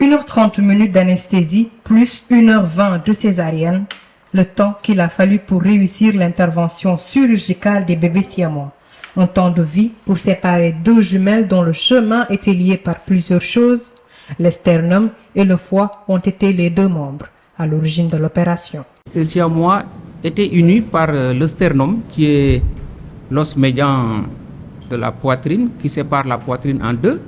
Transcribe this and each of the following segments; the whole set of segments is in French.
1h30 d'anesthésie plus 1h20 de césarienne, le temps qu'il a fallu pour réussir l'intervention chirurgicale des bébés siamois. Un temps de vie pour séparer deux jumelles dont le chemin était lié par plusieurs choses. Le sternum et le foie ont été les deux membres à l'origine de l'opération. Ces siamois étaient unis par le sternum, qui est l'os médian de la poitrine, qui sépare la poitrine en deux.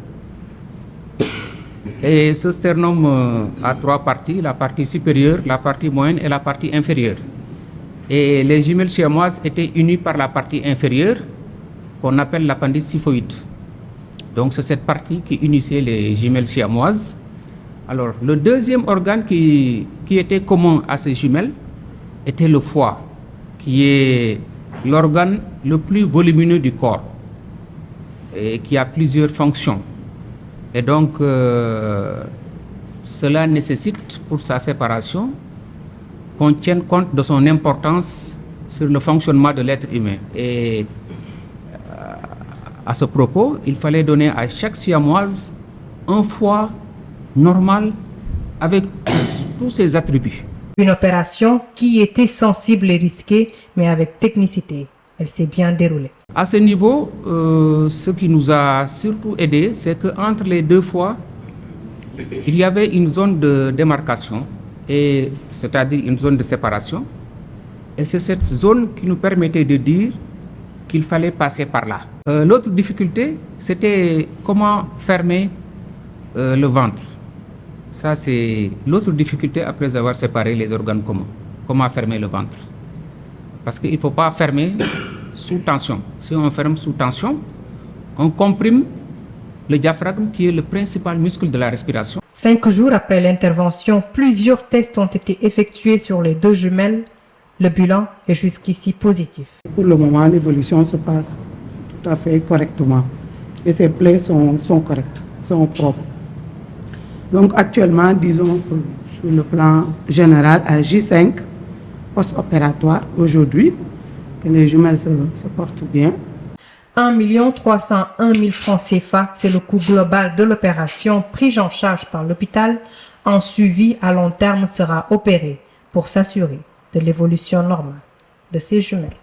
Et ce sternum a trois parties, la partie supérieure, la partie moyenne et la partie inférieure. Et les jumelles siamoises étaient unies par la partie inférieure, qu'on appelle l'appendice xiphoïde. Donc c'est cette partie qui unissait les jumelles siamoises. Alors le deuxième organe qui était commun à ces jumelles était le foie, qui est l'organe le plus volumineux du corps et qui a plusieurs fonctions. Et donc cela nécessite pour sa séparation qu'on tienne compte de son importance sur le fonctionnement de l'être humain. Et à ce propos, il fallait donner à chaque siamoise un foie normal avec tous ses attributs. Une opération qui était sensible et risquée, mais avec technicité. Elle s'est bien déroulée. À ce niveau, ce qui nous a surtout aidé, c'est qu'entre les deux foies, il y avait une zone de démarcation, c'est-à-dire une zone de séparation. Et c'est cette zone qui nous permettait de dire qu'il fallait passer par là. L'autre difficulté, c'était comment fermer le ventre. Ça, c'est l'autre difficulté après avoir séparé les organes communs. Comment fermer le ventre. Parce qu'il ne faut pas fermer sous tension. Si on ferme sous tension, on comprime le diaphragme qui est le principal muscle de la respiration. 5 jours après l'intervention, plusieurs tests ont été effectués sur les deux jumelles. Le bilan est jusqu'ici positif. Pour le moment, l'évolution se passe tout à fait correctement. Et ces plaies sont correctes, sont propres. Donc actuellement, disons que sur le plan général, à J5, post-opératoire, aujourd'hui, que les jumelles se portent bien. 1 301 000 francs CFA, c'est le coût global de l'opération prise en charge par l'hôpital. Un suivi à long terme sera opéré pour s'assurer de l'évolution normale de ces jumelles.